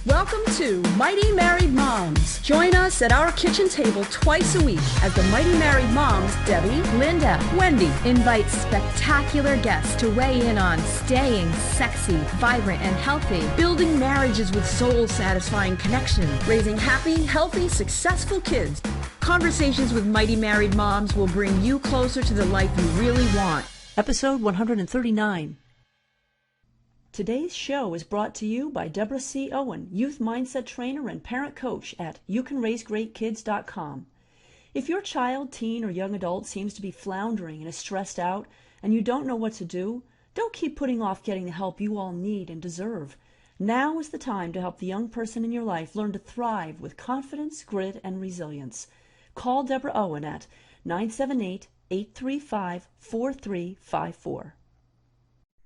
Welcome to Mighty Married Moms. Join us at our kitchen table twice a week as the Mighty Married Moms, Debbie, Linda, Wendy, invite spectacular guests to weigh in on staying sexy, vibrant, and healthy, building marriages with soul-satisfying connection, raising happy, healthy, successful kids. Conversations with Mighty Married Moms will bring you closer to the life you really want. Episode 139. Today's show is brought to you by Deborah C. Owen, youth mindset trainer and parent coach at youcanraisegreatkids.com. If your child, teen, or young adult seems to be floundering and is stressed out and you don't know what to do, don't keep putting off getting the help you all need and deserve. Now is the time to help the young person in your life learn to thrive with confidence, grit, and resilience. Call Deborah Owen at 978-835-4354.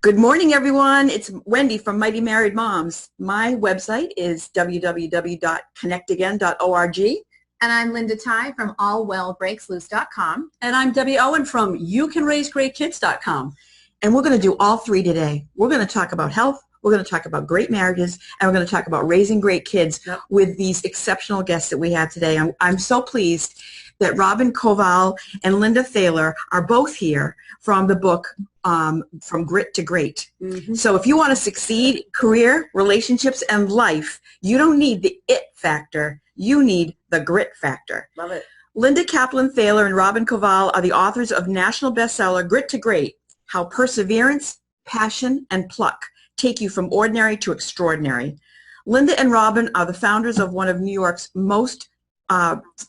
Good morning, everyone. It's Wendy from Mighty Married Moms. My website is www.connectagain.org. And I'm Linda Tighe from allwellbreaksloose.com. And I'm Debbie Owen from youcanraisegreatkids.com. And we're going to do all three today. We're going to talk about health, we're going to talk about great marriages, and we're going to talk about raising great kids with these exceptional guests that we have today. I'm so pleased that Robin Koval and Linda Thaler are both here from the book From Grit to Great. Mm-hmm. So if you want to succeed, career, relationships, and life, you don't need the it factor. You need the grit factor. Love it. Linda Kaplan Thaler and Robin Koval are the authors of national bestseller Grit to Great, How Perseverance, Passion, and Pluck Take You from Ordinary to Extraordinary. Linda and Robin are the founders of one of New York's most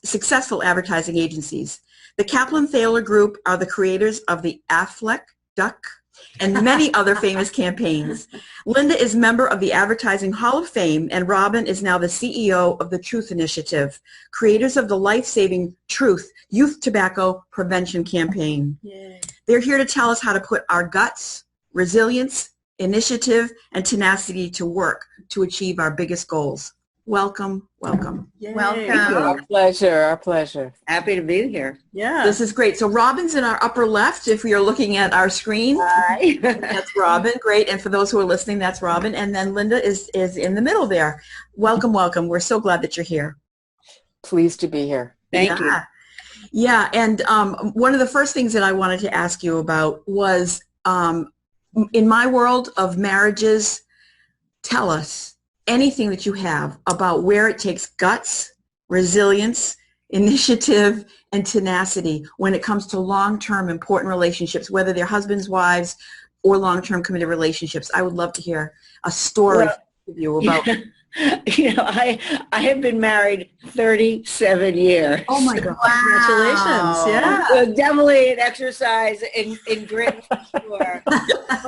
successful advertising agencies. The Kaplan Thaler Group are the creators of the Affleck Duck and many other famous campaigns. Linda is member of the Advertising Hall of Fame, and Robin is now the CEO of the Truth Initiative, creators of the life-saving Truth Youth Tobacco Prevention Campaign. Yay. They're here to tell us how to put our guts, resilience, initiative, and tenacity to work to achieve our biggest goals. Welcome, welcome. Yay. Welcome. Our pleasure, our pleasure. Happy to be here. Yeah. This is great. So Robin's in our upper left if you're looking at our screen. Hi. That's Robin. Great. And for those who are listening, that's Robin. And then Linda is in the middle there. Welcome, welcome. We're so glad that you're here. Pleased to be here. Thank you. Yeah. And one of the first things that I wanted to ask you about was in my world of marriages, tell us anything that you have about where it takes guts, resilience, initiative, and tenacity when it comes to long-term important relationships, whether they're husbands, wives, or long-term committed relationships. I would love to hear a story from you about. I have been married 37 years. Oh my God! Wow. Congratulations! Yeah, so definitely an exercise in grit for sure.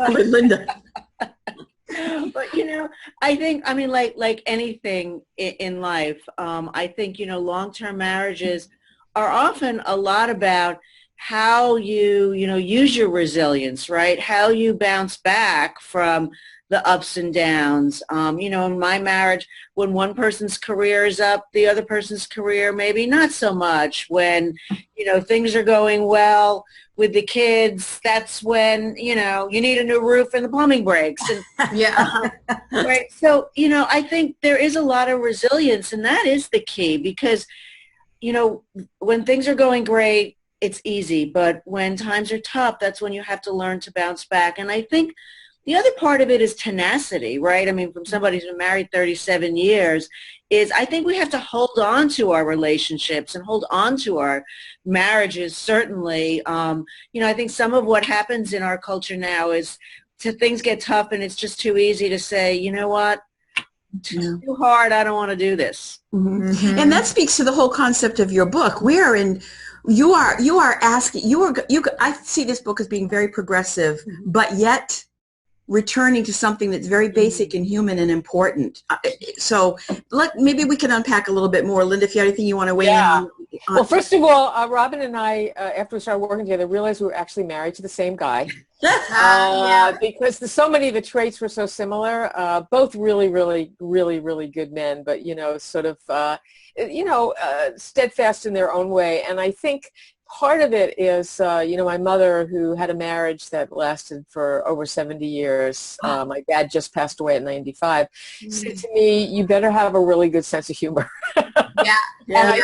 With Linda. But I think like anything in life, I think long-term marriages are often a lot about how you use your resilience, right? How you bounce back from the ups and downs. In my marriage, when one person's career is up, the other person's career maybe not so much. When things are going well with the kids, that's when you need a new roof and the plumbing breaks. And, yeah. Right. So I think there is a lot of resilience, and that is the key, because when things are going great, it's easy, but when times are tough, that's when you have to learn to bounce back. And I think the other part of it is tenacity, right? I mean, from somebody who's been married 37 years, is I think we have to hold on to our relationships and hold on to our marriages, certainly. I think some of what happens in our culture now is things get tough and it's just too easy to say, you know what, too hard, I don't want to do this. Mm-hmm. And that speaks to the whole concept of your book. I see this book as being very progressive, but yet returning to something that's very basic and human and important. So maybe we can unpack a little bit more. Linda, if you have anything you want to weigh in on. Well, first of all, Robin and I, after we started working together, realized we were actually married to the same guy. Because so many of the traits were so similar. Both really, really, really, really good men, but, sort of, steadfast in their own way. And I think part of it is, my mother, who had a marriage that lasted for over 70 years, my dad just passed away at 95, said to me, you better have a really good sense of humor. Yeah. And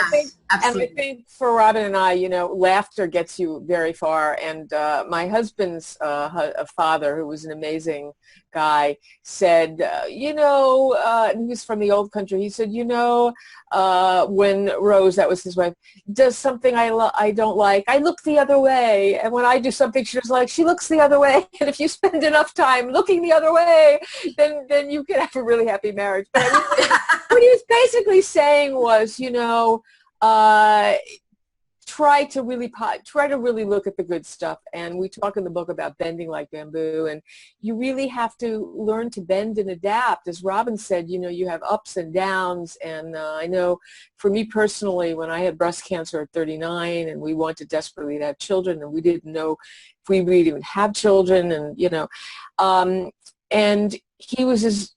I think for Robin and I, laughter gets you very far. And my husband's father, who was an amazing guy, said, he was from the old country. He said, when Rose, that was his wife, does something I don't like, I look the other way. And when I do something she doesn't like, she looks the other way. And if you spend enough time looking the other way, then you can have a really happy marriage. But I mean, what he was basically saying was, try to really look at the good stuff. And we talk in the book about bending like bamboo, and you really have to learn to bend and adapt. As Robin said, you have ups and downs. And I know for me personally, when I had breast cancer at 39 and we wanted desperately to have children, and we didn't know if we would even have children, and and he was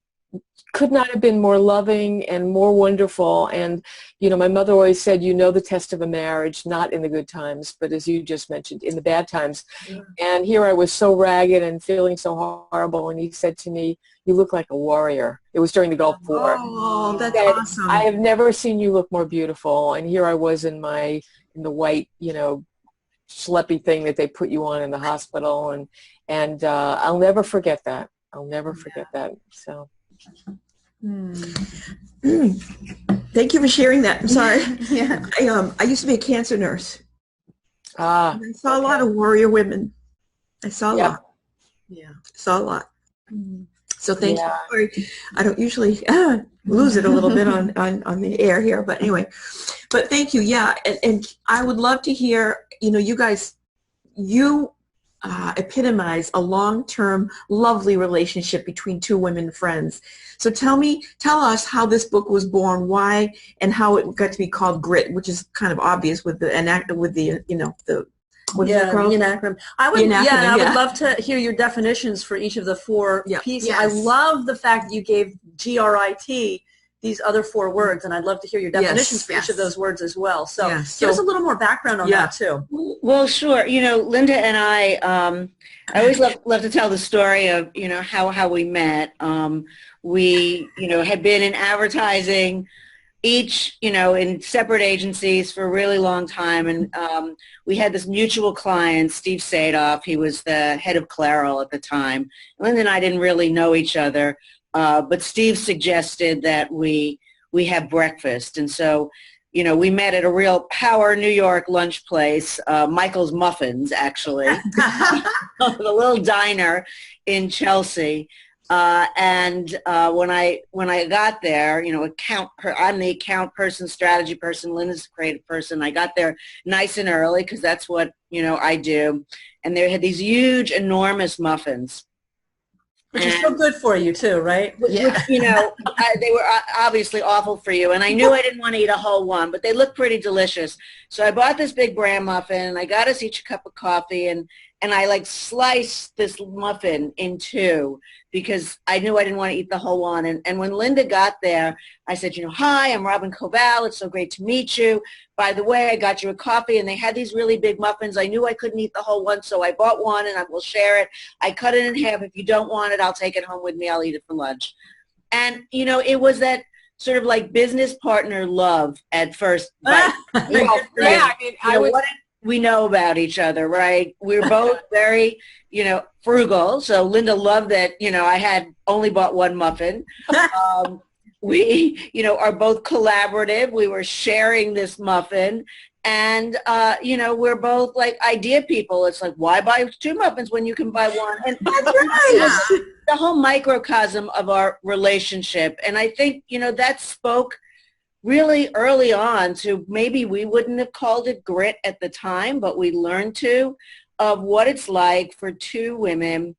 could not have been more loving and more wonderful. And, my mother always said, the test of a marriage, not in the good times, but as you just mentioned, in the bad times. Yeah. And here I was so ragged and feeling so horrible. And he said to me, you look like a warrior. It was during the Gulf War. Oh, that's awesome. I have never seen you look more beautiful. And here I was in the white, schleppy thing that they put you on in the hospital. And I'll never forget that. I'll never forget that. So. Thank you for sharing that. I'm sorry. Yeah. I used to be a cancer nurse. I saw a lot of warrior women. I saw a lot. Yeah. Saw a lot. So thank you. Sorry. I don't usually lose it a little bit on the air here, but anyway. But thank you. Yeah, and I would love to hear. You guys, epitomize a long-term, lovely relationship between two women friends. So tell us how this book was born, why, and how it got to be called Grit, which is kind of obvious with the enacronym. I would love to hear your definitions for each of the four pieces. Yes. I love the fact that you gave GRIT these other four words, and I'd love to hear your definitions for each of those words as well. So give us a little more background on that too. Well, sure. Linda and I always love to tell the story of, how we met. We, had been in advertising each, in separate agencies for a really long time. And we had this mutual client, Steve Sadoff. He was the head of Clairol at the time. Linda and I didn't really know each other. But Steve suggested that we have breakfast. And so, we met at a real power New York lunch place, Michael's Muffins, actually, a little diner in Chelsea. And when I got there, I'm the account person, strategy person, Linda's the creative person. I got there nice and early because that's what, I do. And they had these huge, enormous muffins. Which is so good for you too, right? Yeah. They were obviously awful for you. And I knew I didn't want to eat a whole one, but they looked pretty delicious. So I bought this big bran muffin, and I got us each a cup of coffee, and I sliced this muffin in two because I knew I didn't want to eat the whole one. And when Linda got there, I said, hi, I'm Robin Koval. It's so great to meet you. By the way, I got you a coffee, and they had these really big muffins. I knew I couldn't eat the whole one, so I bought one, and I will share it. I cut it in half. If you don't want it, I'll take it home with me. I'll eat it for lunch. And, it was that sort of like business partner love at first. We know about each other, right? We're both very, frugal. So Linda loved that, I had only bought one muffin. We, are both collaborative. We were sharing this muffin. And, we're both like idea people. It's like, why buy two muffins when you can buy one? And the whole microcosm of our relationship. And I think, that spoke really early on to maybe we wouldn't have called it grit at the time, but we learned of what it's like for two women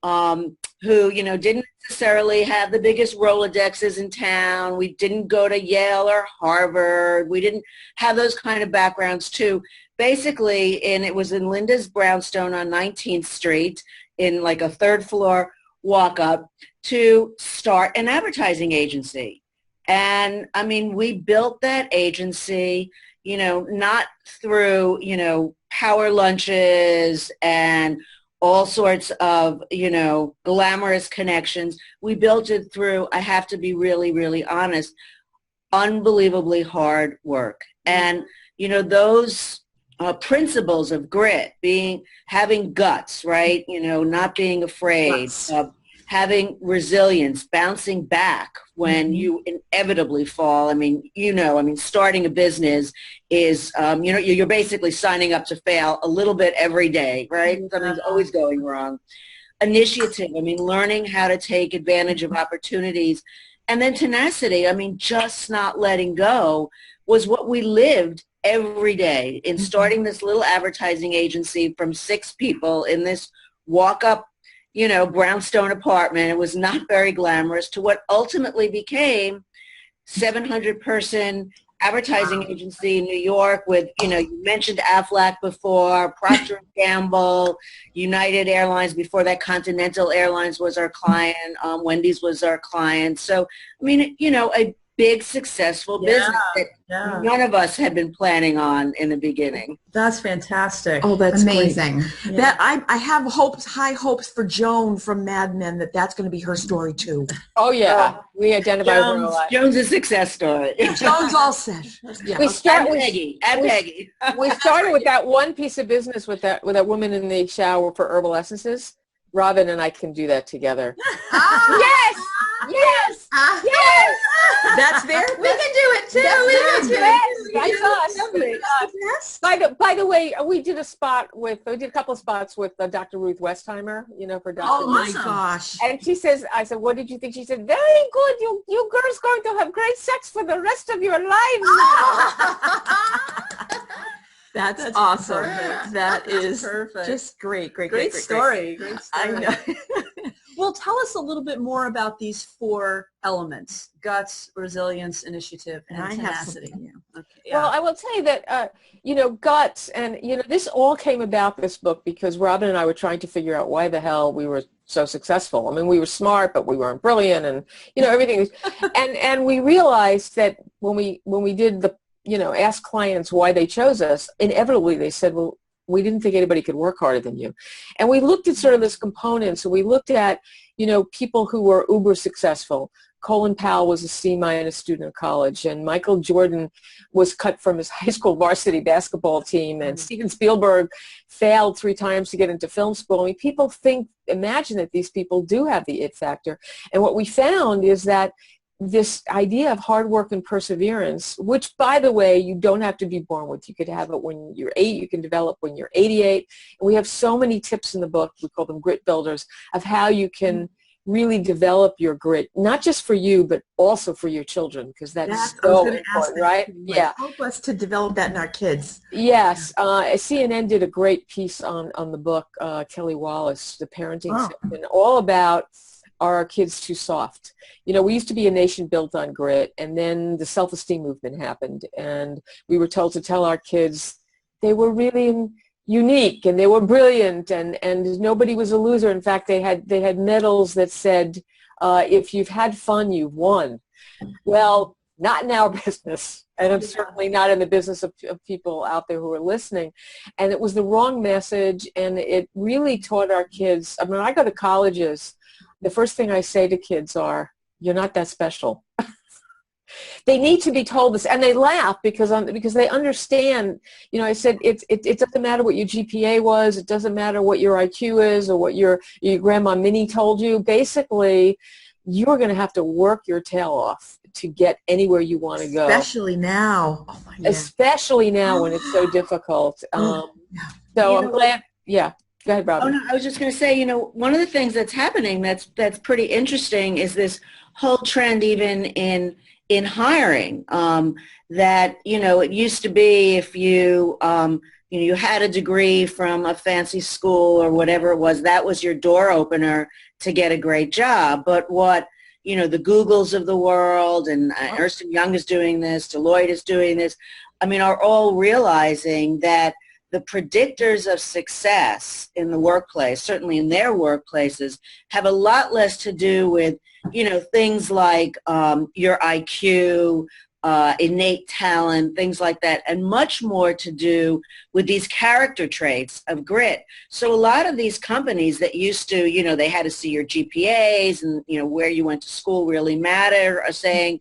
who, didn't necessarily have the biggest Rolodexes in town. We didn't go to Yale or Harvard. We didn't have those kind of backgrounds too. Basically, and it was in Linda's brownstone on 19th Street in like a third floor walk up to start an advertising agency. And I mean, we built that agency not through, power lunches and all sorts of, glamorous connections. We built it through, I have to be really, really honest, unbelievably hard work. And, those principles of grit, having guts, right? Not being afraid, having resilience, bouncing back when you inevitably fall. Starting a business is, you're basically signing up to fail a little bit every day, right? Something's always going wrong. Initiative, learning how to take advantage of opportunities. And then tenacity, just not letting go was what we lived every day in starting this little advertising agency from 6 people in this walk-up, brownstone apartment. It was not very glamorous, to what ultimately became 700-person advertising agency in New York with, you mentioned Aflac before, Procter & Gamble, United Airlines, before that Continental Airlines was our client, Wendy's was our client. So, a big successful business that none of us had been planning on in the beginning. That's fantastic. Oh, that's amazing. Yeah. That I have high hopes for Joan from Mad Men, that's going to be her story too. Oh yeah, we identify her a lot. Joan's a success story. Joan's all set. Yeah. We started with that one piece of business with that woman in the shower for herbal essences. Robin and I can do that together. Yes. That's there. We can do it too. That's us. Yes. By the way, we did a couple of spots with Dr. Ruth Westheimer, for Dr. Oh my gosh. And she says, I said, what did you think? She said, very good. You girls going to have great sex for the rest of your lives now. That's awesome. Perfect. That is perfect. Just great Story. Great story. I know. Well, tell us a little bit more about these 4 elements: guts, resilience, initiative, and tenacity. Well, I will tell you that, guts and, this all came about, this book, because Robin and I were trying to figure out why the hell we were so successful. We were smart, but we weren't brilliant, and, everything. and we realized that when we did the, ask clients why they chose us, inevitably they said, well, we didn't think anybody could work harder than you. And we looked at sort of this component. So we looked at, people who were uber successful. Colin Powell was a C- student in college, and Michael Jordan was cut from his high school varsity basketball team, and Steven Spielberg failed 3 times to get into film school. People imagine that these people do have the it factor. And what we found is that this idea of hard work and perseverance, which, by the way, you don't have to be born with. You could have it when you're 8. You can develop when you're 88. And we have so many tips in the book. We call them grit builders, of how you can really develop your grit, not just for you, but also for your children, because that's so important, right? Yeah. Help us to develop that in our kids. Yes. CNN did a great piece on the book, Kelly Wallace, the parenting section, all about, are our kids too soft? We used to be a nation built on grit, and then the self-esteem movement happened, and we were told to tell our kids they were really unique and they were brilliant, and nobody was a loser. In fact, they had medals that said, if you've had fun, you've won. Well, not in our business, and I'm certainly not in the business of people out there who are listening. And it was the wrong message, and it really taught our kids. I go to colleges. The first thing I say to kids are, you're not that special. They need to be told this, and they laugh because they understand. I said it doesn't matter what your GPA was. It doesn't matter what your IQ is or what your grandma Minnie told you. Basically, you're going to have to work your tail off to get anywhere you want to go. Especially now. Oh my God. Especially now when it's so difficult. So I'm glad. Yeah. Go ahead, Robin. Oh, no, I was just going to say, one of the things that's happening that's pretty interesting is this whole trend even in hiring, that, it used to be if you, you had a degree from a fancy school or whatever it was, that was your door opener to get a great job. But what, the Googles of the world, and Ernst & Young is doing this, Deloitte is doing this, are all realizing that the predictors of success in the workplace, certainly in their workplaces, have a lot less to do with, things like your IQ, innate talent, things like that, and much more to do with these character traits of grit. So a lot of these companies that used to, they had to see your GPAs and, where you went to school really mattered, are saying,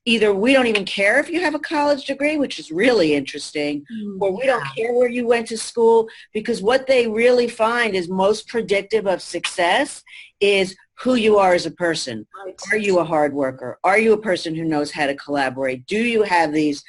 either we don't even care if you have a college degree, which is really interesting, or we don't care where you went to school, because what they really find is most predictive of success is who you are as a person. Right. Are you a hard worker? Are you a person who knows how to collaborate? Do you have these,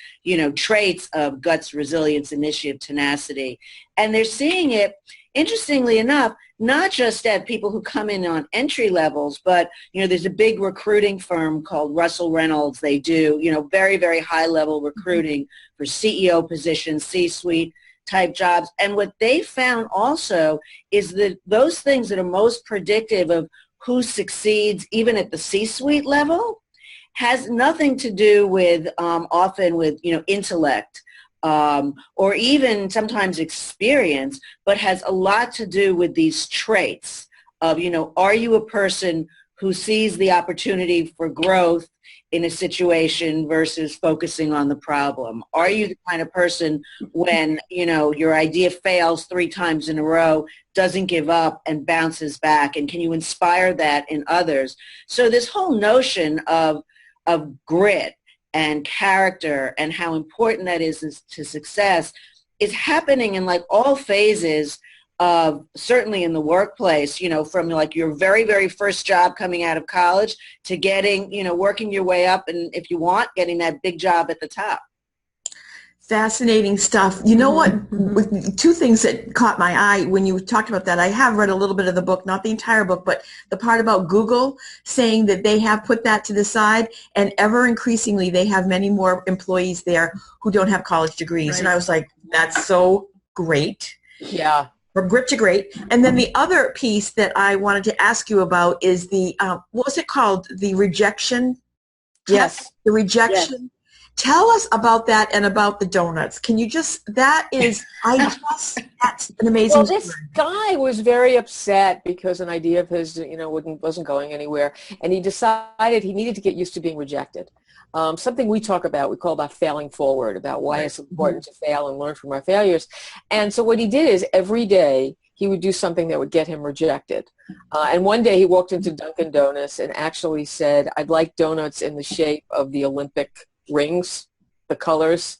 traits of guts, resilience, initiative, tenacity? And they're seeing it, interestingly enough, not just at people who come in on entry levels, but, there's a big recruiting firm called Russell Reynolds. They do, very, very high level recruiting for CEO positions, C-suite type jobs. And what they found also is that those things that are most predictive of who succeeds even at the C-suite level has nothing to do with often with intellect or even sometimes experience, but has a lot to do with these traits of, are you a person who sees the opportunity for growth in a situation versus focusing on the problem? Are you the kind of person when, your idea fails 3 times in a row, doesn't give up and bounces back? And can you inspire that in others? So this whole notion of grit and character and how important that is to success is happening in like all phases of, certainly in the workplace, from like your very, very first job coming out of college to getting, working your way up, and if you want, getting that big job at the top. Fascinating stuff. You know what? Two things that caught my eye when you talked about that. I have read a little bit of the book, not the entire book, but the part about Google saying that they have put that to the side, and ever increasingly they have many more employees there who don't have college degrees. Right. And I was like, that's so great. Yeah. From grit to great. And then the other piece that I wanted to ask you about is the, what was it called? The rejection test? Yes. The rejection. Yes. Tell us about that and about the donuts. Can you that's an amazing Well, this guy was very upset because an idea of his, wasn't going anywhere. And he decided he needed to get used to being rejected. Something we talk about, we call about failing forward, about why it's important to fail and learn from our failures. And so what he did is every day he would do something that would get him rejected. And one day he walked into Dunkin' Donuts and actually said, I'd like donuts in the shape of the Olympic rings, the colors,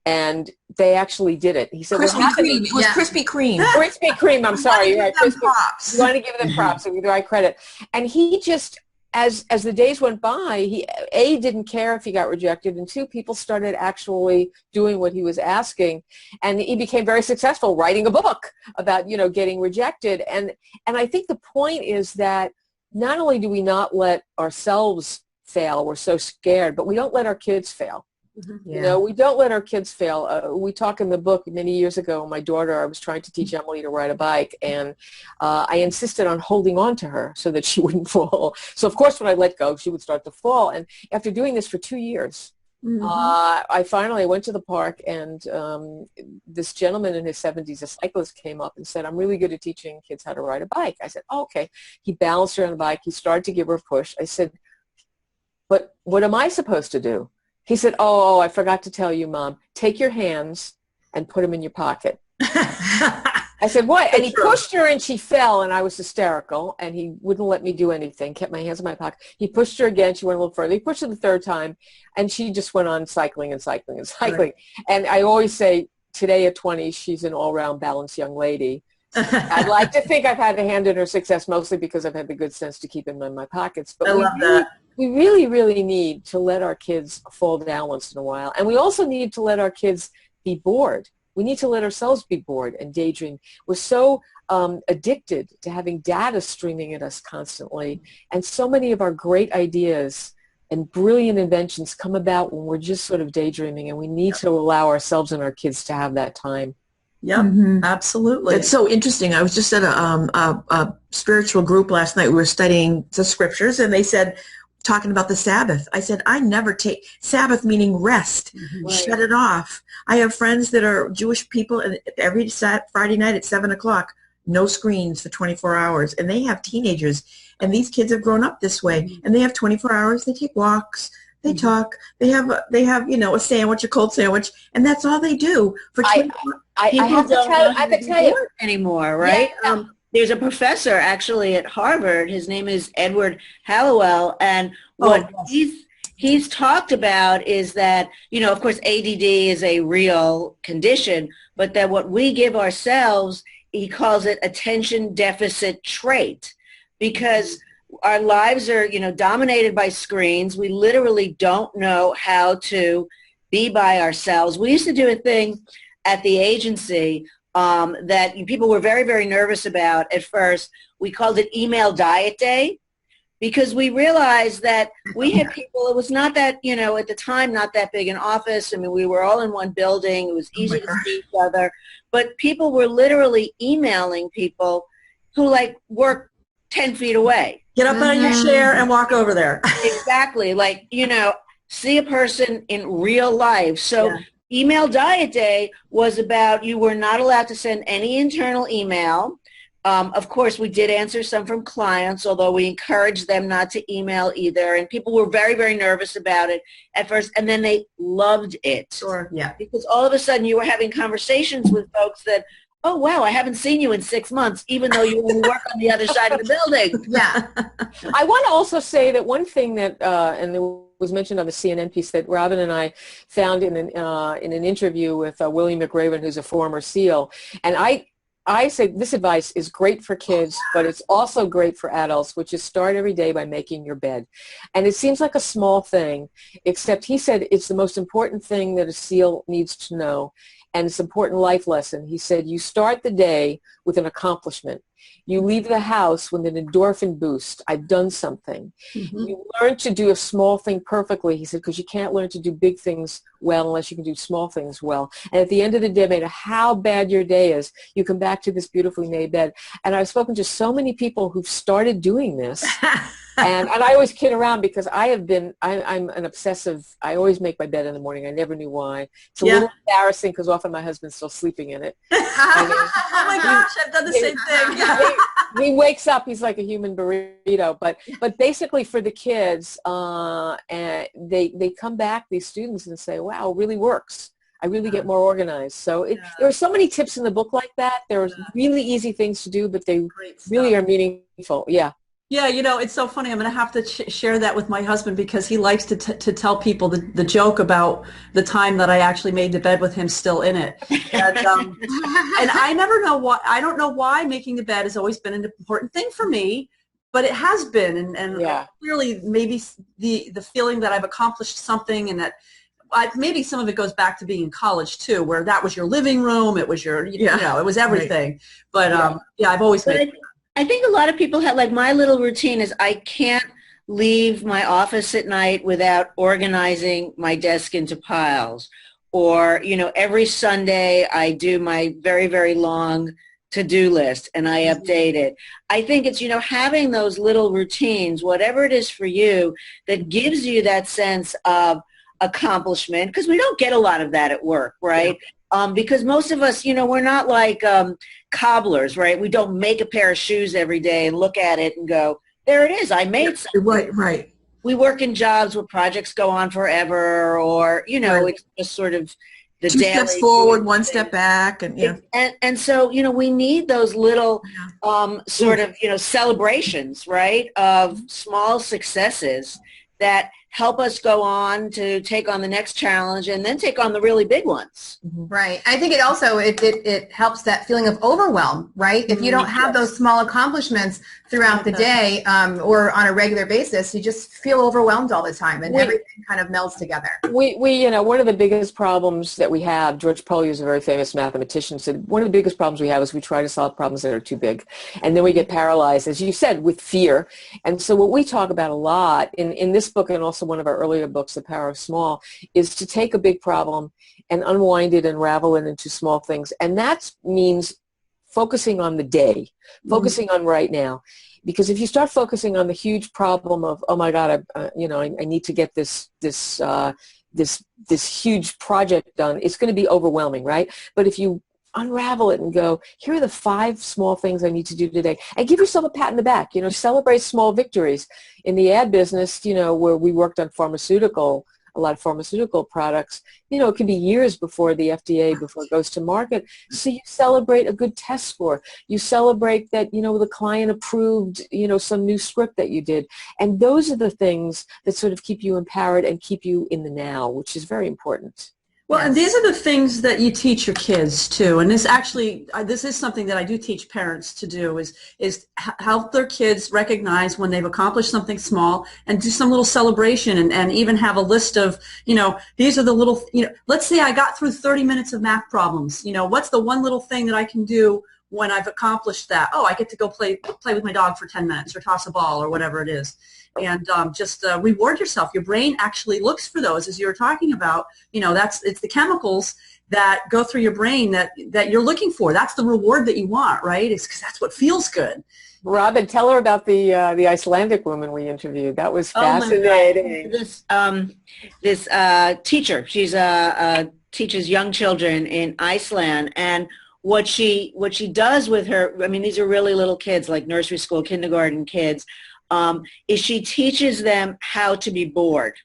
and they actually did it. He said, Krispy Kreme. It was Krispy Kreme. Krispy Kreme, I'm sorry. You're right. You want to give them props, give the right credit. And he just, as the days went by, he, A, didn't care if he got rejected, and 2, people started actually doing what he was asking, and he became very successful writing a book about, getting rejected. And I think the point is that not only do we not let ourselves fail, we're so scared, but we don't let our kids fail. Yeah. We don't let our kids fail. We talk in the book many years ago, my daughter, I was trying to teach Emily to ride a bike, and I insisted on holding on to her so that she wouldn't fall. So of course when I let go, she would start to fall. And after doing this for 2 years, I finally went to the park, and this gentleman in his 70s, a cyclist, came up and said, I'm really good at teaching kids how to ride a bike. I said, oh, okay. He balanced her on the bike. He started to give her a push. I said, but what am I supposed to do? He said, oh, I forgot to tell you, Mom. Take your hands and put them in your pocket. I said, what? And he pushed her and she fell, and I was hysterical, and he wouldn't let me do anything, kept my hands in my pocket. He pushed her again. She went a little further. He pushed her the 3rd time, and she just went on cycling and cycling and cycling. Right. And I always say, today at 20, she's an all-round balanced young lady. I'd like to think I've had a hand in her success, mostly because I've had the good sense to keep them in my pockets. But we really, really need to let our kids fall down once in a while. And we also need to let our kids be bored. We need to let ourselves be bored and daydream. We're so addicted to having data streaming at us constantly. And so many of our great ideas and brilliant inventions come about when we're just sort of daydreaming. And we need to allow ourselves and our kids to have that time. Yep, absolutely. It's so interesting. I was just at a spiritual group last night. We were studying the scriptures, and they said, talking about the Sabbath. I said, I never take Sabbath, meaning rest. Shut it off. I have friends that are Jewish people, and every Friday night at 7 o'clock, no screens for 24 hours. And they have teenagers, and these kids have grown up this way. And they have 24 hours. They take walks. They talk. They have a sandwich, a cold sandwich, and that's all they do for 20 I have to tell you anymore, right? Yeah. There's a professor actually at Harvard. His name is Edward Hallowell, and what he's talked about is that, of course, ADD is a real condition, but that what we give ourselves, he calls it attention deficit trait, because our lives are, dominated by screens. We literally don't know how to be by ourselves. We used to do a thing at the agency that people were very, very nervous about at first. We called it Email Diet Day, because we realized that we had people, it was not that, at the time, not that big an office. I mean, we were all in one building. It was easy to see each other. But people were literally emailing people who, work 10 feet away. Get up out of your chair and walk over there. Exactly. See a person in real life. So Email Diet Day was about, you were not allowed to send any internal email. Of course, we did answer some from clients, although we encouraged them not to email either. And people were very, very nervous about it at first. And then they loved it. Sure, yeah. Because all of a sudden you were having conversations with folks that, oh, wow, I haven't seen you in 6 months, even though you only work on the other side of the building. Yeah. I want to also say that one thing that, and there was mentioned on the CNN piece, that Robin and I found in an interview with William McRaven, who's a former SEAL, and I say this advice is great for kids, but it's also great for adults, which is start every day by making your bed. And it seems like a small thing, except he said it's the most important thing that a SEAL needs to know. And it's an important life lesson. He said, you start the day with an accomplishment. You leave the house with an endorphin boost. I've done something. Mm-hmm. You learn to do a small thing perfectly, he said, because you can't learn to do big things well unless you can do small things well. And at the end of the day, no matter how bad your day is, you come back to this beautifully made bed. And I've spoken to so many people who've started doing this. And I always kid around because I'm an obsessive. I always make my bed in the morning. I never knew why. It's a little embarrassing because often my husband's still sleeping in it. Oh my gosh, I've done the same thing. He wakes up, he's like a human burrito. But basically for the kids, and they come back, these students, and say, wow, it really works. I really get more organized. So there are so many tips in the book like that. There are really easy things to do, but they really are meaningful. Yeah. Yeah, it's so funny. I'm going to have to share that with my husband because he likes to tell people the joke about the time that I actually made the bed with him still in it. And I never know why. I don't know why making the bed has always been an important thing for me, but it has been. And clearly maybe the feeling that I've accomplished something, and that maybe some of it goes back to being in college too, where that was your living room. It was your, it was everything. Right. But I've always made I think a lot of people have, my little routine is I can't leave my office at night without organizing my desk into piles. Or, every Sunday I do my very, very long to-do list and I update it. I think it's, having those little routines, whatever it is for you, that gives you that sense of accomplishment, because we don't get a lot of that at work, right? Because most of us, we're not like cobblers, right? We don't make a pair of shoes every day and look at it and go, there it is, I made something. Right. We work in jobs where projects go on forever, or, it's just sort of the Two daily. 2 steps forward, 1 step back. And so, we need those little sort of, celebrations, right, of small successes that help us go on to take on the next challenge and then take on the really big ones. Right. I think it also, it helps that feeling of overwhelm, right? If you don't have those small accomplishments throughout the day or on a regular basis, you just feel overwhelmed all the time, and everything kind of melds together. We one of the biggest problems that we have, George Polly is a very famous mathematician, said one of the biggest problems we have is we try to solve problems that are too big. And then we get paralyzed, as you said, with fear. And so what we talk about a lot in this book, and also one of our earlier books, The Power of Small, is to take a big problem and unwind it and unravel it into small things. And that means focusing on the day, focusing on right now. Because if you start focusing on the huge problem of, oh my God, I need to get this huge project done, it's going to be overwhelming, right? But if you unravel it and go, here are the 5 small things I need to do today. And give yourself a pat in the back, celebrate small victories. In the ad business, where we worked on a lot of pharmaceutical products, it can be years before the FDA, before it goes to market. So you celebrate a good test score. You celebrate that, the client approved, some new script that you did. And those are the things that sort of keep you empowered and keep you in the now, which is very important. Well, Yes. and these are the things that you teach your kids too. And this actually, this is something that I do teach parents to do, is help their kids recognize when they've accomplished something small and do some little celebration, and even have a list of, these are the little, let's say I got through 30 minutes of math problems. What's the one little thing that I can do when I've accomplished that? Oh, I get to go play with my dog for 10 minutes or toss a ball or whatever it is. And just reward yourself. Your brain actually looks for those, as you were talking about. It's the chemicals that go through your brain that you're looking for. That's the reward that you want, right? It's because that's what feels good. Robin, tell her about the Icelandic woman we interviewed. That was fascinating. This teacher, she's teaches young children in Iceland, and what she does with her, these are really little kids, like nursery school, kindergarten kids. Is she teaches them how to be bored,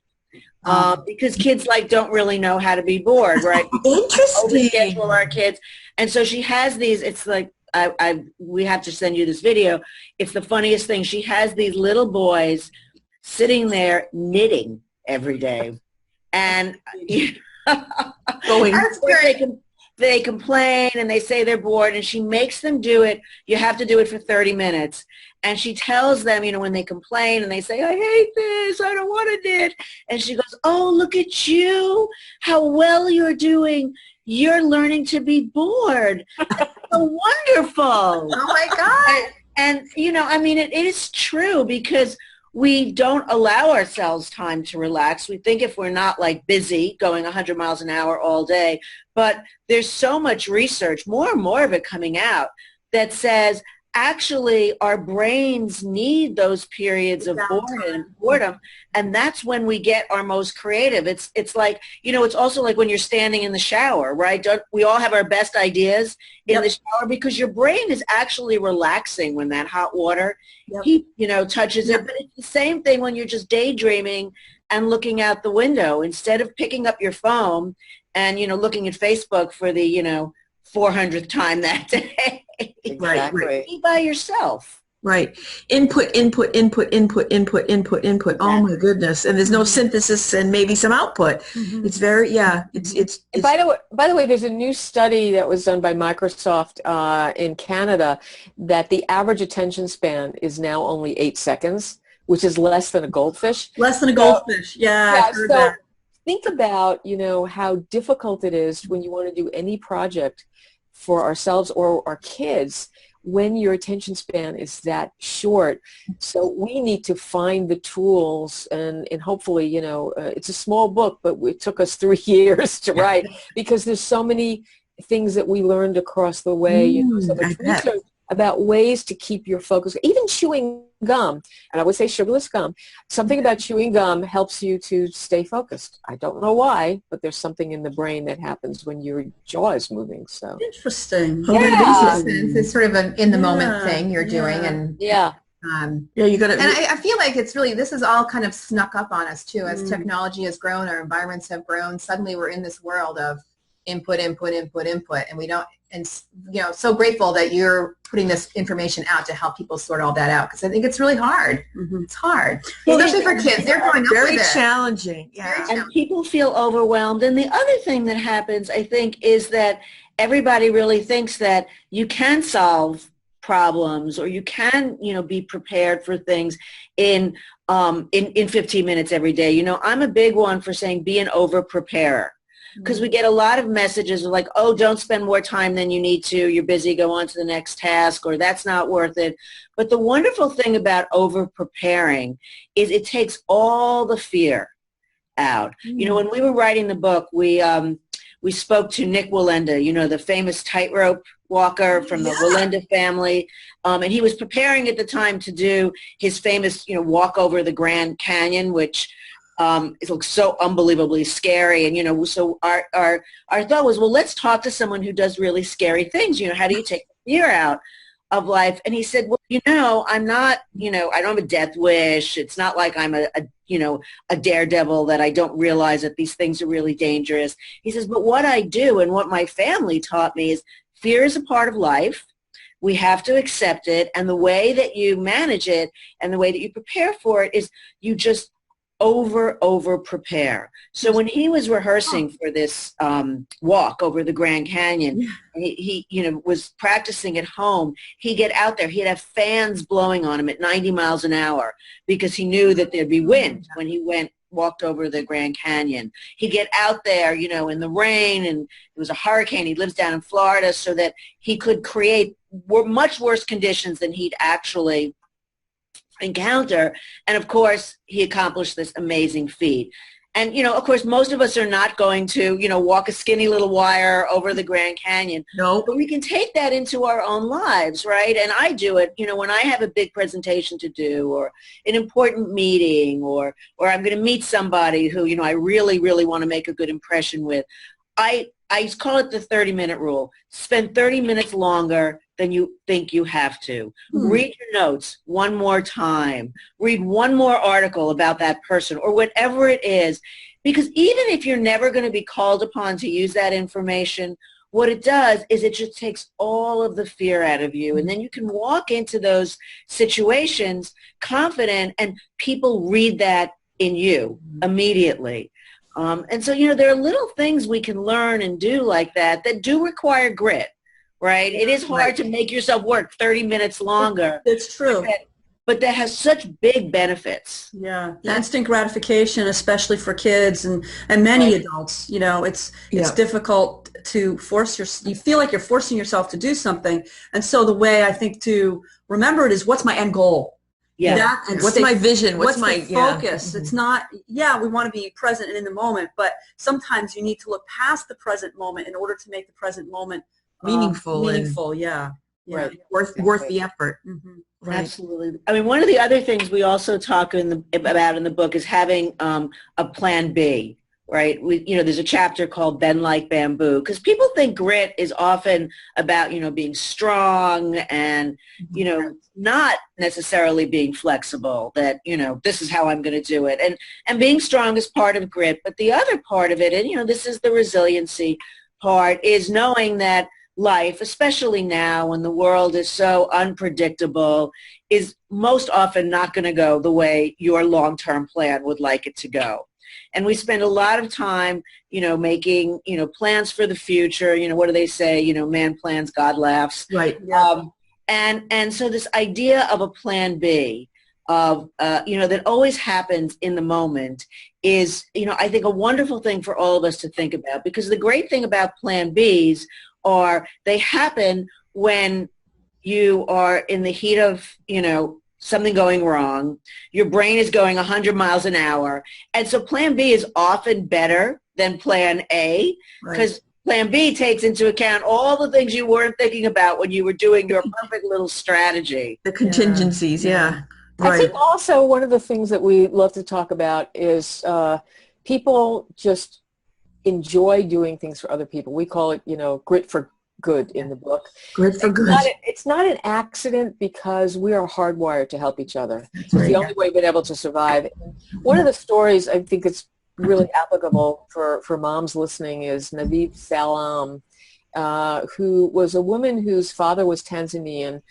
because kids don't really know how to be bored, right? Interesting. Schedule our kids, and so she has these. It's like we have to send you this video. It's the funniest thing. She has these little boys sitting there knitting every day, and they complain and they say they're bored, and she makes them do it. You have to do it for 30 minutes. And she tells them, when they complain and they say, I hate this, I don't want to knit. And she goes, oh, look at you, how well you're doing. You're learning to be bored. That's so wonderful. Oh, my God. And it is true, because we don't allow ourselves time to relax. We think if we're not busy going 100 miles an hour all day, but there's so much research, more and more of it coming out, that says actually our brains need those periods of boredom, and that's when we get our most creative. It's like, it's also like when you're standing in the shower, right? We all have our best ideas in the shower, because your brain is actually relaxing when that hot water heat, touches it. But it's the same thing when you're just daydreaming and looking out the window instead of picking up your phone and looking at Facebook for the 400th time that day. Exactly. Right. Be by yourself. Right. Input. Oh my goodness. And there's no synthesis and maybe some output. Mm-hmm. It's very, it's by the way, there's a new study that was done by Microsoft in Canada that the average attention span is now only 8 seconds, which is less than a goldfish. Less than a goldfish. Yeah, I've heard that. Think about, how difficult it is when you want to do any project for ourselves or our kids when your attention span is that short. So we need to find the tools, and hopefully, it's a small book, but it took us 3 years to write, because there's so many things that we learned across the way, so much research about ways to keep your focus. Even chewing gum, and I would say sugarless gum, something about chewing gum helps you to stay focused. I don't know why, but there's something in the brain that happens when your jaw is moving. So interesting. It's sort of an in-the-moment thing you're doing. And you got to. And I feel like it's really, this is all kind of snuck up on us too. As technology has grown, our environments have grown, suddenly we're in this world of input, and we don't, and so grateful that you're putting this information out to help people sort all that out, because I think it's really hard. Mm-hmm. It's hard, especially for kids. They're growing up very with it. challenging. Yeah, and people feel overwhelmed. And the other thing that happens, I think, is that everybody really thinks that you can solve problems, or you can, be prepared for things in 15 minutes every day. I'm a big one for saying be an over-preparer. Because we get a lot of messages like, oh, don't spend more time than you need to. You're busy. Go on to the next task, or that's not worth it. But the wonderful thing about over-preparing is it takes all the fear out. When we were writing the book, we spoke to Nick Wallenda, the famous tightrope walker from the Wallenda family. And he was preparing at the time to do his famous, walk over the Grand Canyon, which It looks so unbelievably scary. And, so our thought was, well, let's talk to someone who does really scary things. How do you take the fear out of life? And he said, well, I'm not, I don't have a death wish. It's not like I'm a daredevil that I don't realize that these things are really dangerous. He says, but what I do and what my family taught me is fear is a part of life. We have to accept it. And the way that you manage it and the way that you prepare for it is you just over prepare. So when he was rehearsing for this walk over the Grand Canyon, he was practicing at home. He'd get out there. He'd have fans blowing on him at 90 miles an hour because he knew that there'd be wind when he walked over the Grand Canyon. He'd get out there, in the rain, and it was a hurricane. He lives down in Florida, so that he could create much worse conditions than he'd actually encounter. And of course, he accomplished this amazing feat. And, of course, most of us are not going to, walk a skinny little wire over the Grand Canyon. No. But we can take that into our own lives, right? And I do it, when I have a big presentation to do, or an important meeting, or I'm going to meet somebody who, I really, really want to make a good impression with. I call it the 30-minute rule. Spend 30 minutes longer than you think you have to. Read your notes one more time. Read one more article about that person or whatever it is. Because even if you're never going to be called upon to use that information, what it does is it just takes all of the fear out of you. And then you can walk into those situations confident, and people read that in you immediately. And so, there are little things we can learn and do like that do require grit, right? It is hard to make yourself work 30 minutes longer. It's true. But that has such big benefits. Yeah. Instant gratification, especially for kids and many adults, it's difficult to you feel like you're forcing yourself to do something. And so the way I think to remember it is, what's my end goal? Yeah. What's my vision? What's my focus? It's not, we want to be present and in the moment, but sometimes you need to look past the present moment in order to make the present moment meaningful. Yeah. Right. Worth the effort. Mm-hmm. Right. Absolutely. I mean, one of the other things we also talk about in the book is having a plan B. Right. There's a chapter called Bend Like Bamboo, because people think grit is often about, being strong and, not necessarily being flexible, that, this is how I'm going to do it. And being strong is part of grit. But the other part of it, and, this is the resiliency part, is knowing that life, especially now when the world is so unpredictable, is most often not going to go the way your long-term plan would like it to go. And we spend a lot of time, making, plans for the future. What do they say? Man plans, God laughs. Right. And so this idea of a plan B, that always happens in the moment is, I think a wonderful thing for all of us to think about, because the great thing about plan Bs are they happen when you are in the heat of, something going wrong. Your brain is going 100 miles an hour. And so plan B is often better than plan A, because plan B takes into account all the things you weren't thinking about when you were doing your perfect little strategy. The contingencies, Right. I think also one of the things that we love to talk about is people just enjoy doing things for other people. We call it, grit for good in the book. Grit for good. It's not an accident, because we are hardwired to help each other. It's the only way we've been able to survive. One of the stories I think it's really applicable for moms listening is Naveed Salam, who was a woman whose father was Tanzanian,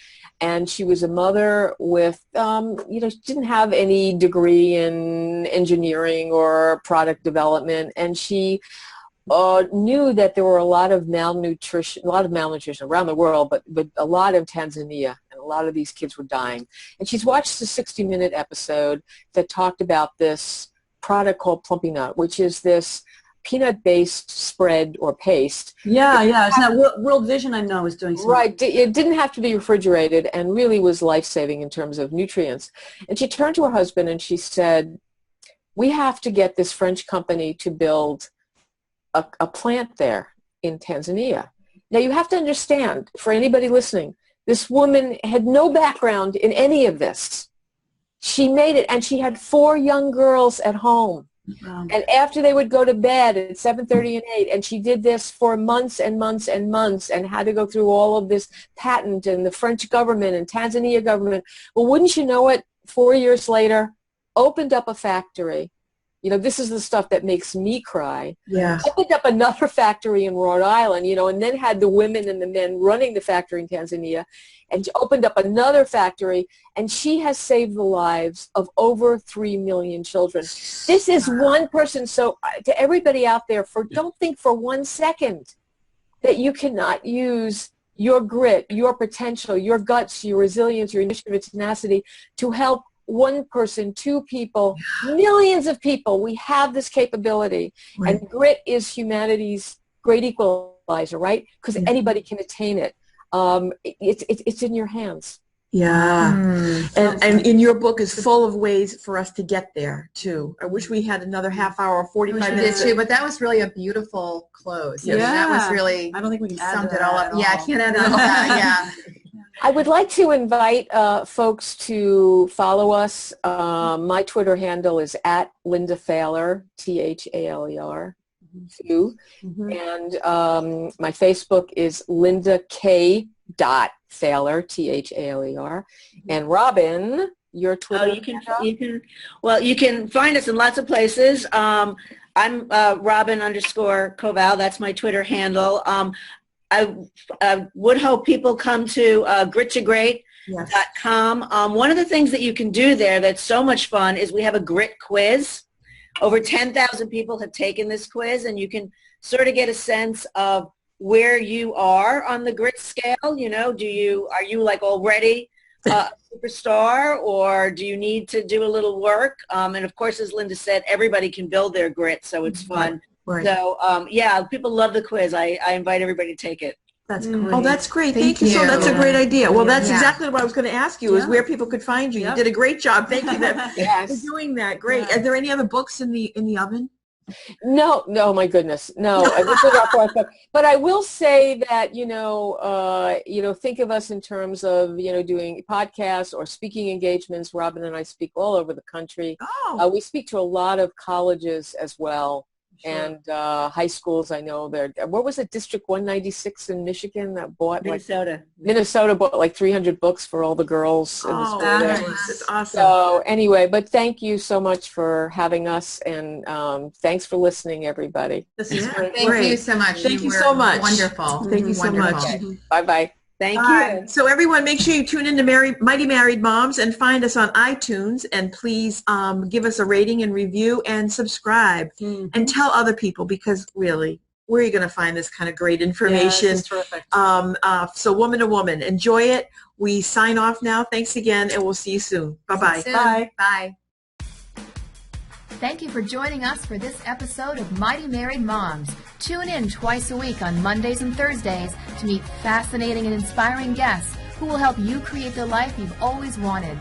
and she was a mother with, she didn't have any degree in engineering or product development, and she knew that there were a lot of malnutrition around the world, but a lot in Tanzania, and a lot of these kids were dying. And she's watched the 60-minute episode that talked about this product called Plumpy Nut, which is this peanut-based spread or paste. Yeah. It's that World Vision, I know, is doing something. Right. It didn't have to be refrigerated and really was life-saving in terms of nutrients. And she turned to her husband and she said, we have to get this French company to build a plant there in Tanzania. Now, you have to understand, for anybody listening, this woman had no background in any of this. She made it, and she had 4 young girls at home. And after they would go to bed at 7:30 and 8, and she did this for months and months and months and had to go through all of this patent and the French government and Tanzania government. Well, wouldn't you know it, 4 years later, opened up a factory. You know, this is the stuff that makes me cry. Yeah. Opened up another factory in Rhode Island, you know, and then had the women and the men running the factory in Tanzania, and opened up another factory, and she has saved the lives of over 3 million children. This is one person. So to everybody out there, don't think for 1 second that you cannot use your grit, your potential, your guts, your resilience, your initiative, and tenacity to help one person, two people, millions of people. We have this capability. Right. And grit is humanity's great equalizer, right? Because anybody can attain it. It's in your hands. Yeah. And in your book is full of ways for us to get there too. I wish we had another half hour or 45 minutes. Too, but that was really a beautiful close. Yeah. That was really, I don't think we can summed it all up. Yeah, I can't add it all that. Yeah. I would like to invite folks to follow us. My Twitter handle is at Linda Thaler, Thaler, too. And my Facebook is Linda K. Thaler, Thaler. And Robin, your Twitter. You can find us in lots of places. I'm Robin_Koval. That's my Twitter handle. I would hope people come to grit2great.com. One of the things that you can do there that's so much fun is we have a grit quiz. Over 10,000 people have taken this quiz, and you can sort of get a sense of where you are on the grit scale. You know, are you like already a superstar, or do you need to do a little work? And of course, as Linda said, everybody can build their grit, so it's fun. Right. So, people love the quiz. I invite everybody to take it. That's great. Oh, that's great. Thank you. So that's a great idea. Well, that's exactly what I was going to ask you, is where people could find you. You did a great job. Thank you for doing that. Great. Are there any other books in the oven? No, my goodness. No, this is our fourth book. But I will say that, think of us in terms of, doing podcasts or speaking engagements. Robin and I speak all over the country. Oh. We speak to a lot of colleges as well. Sure. And high schools. I know there. What was it? District 196 in Michigan that bought Minnesota bought like 300 books for all the girls. Oh, that's awesome. So anyway, but thank you so much for having us, and thanks for listening, everybody. This is great. Thank you so much. Thank you so much. Wonderful. Thank you so much. Bye bye. Thank you. So everyone, make sure you tune in to Mighty Married Moms and find us on iTunes, and please give us a rating and review and subscribe and tell other people, because really, where are you going to find this kind of great information? Yeah, this is terrific. So woman to woman, enjoy it. We sign off now. Thanks again, and we'll see you soon. Bye-bye. Bye. Bye. Thank you for joining us for this episode of Mighty Married Moms. Tune in twice a week on Mondays and Thursdays to meet fascinating and inspiring guests who will help you create the life you've always wanted.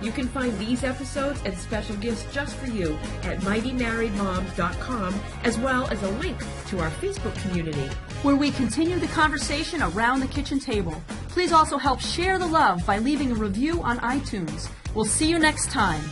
You can find these episodes and special gifts just for you at mightymarriedmoms.com, as well as a link to our Facebook community, where we continue the conversation around the kitchen table. Please also help share the love by leaving a review on iTunes. We'll see you next time.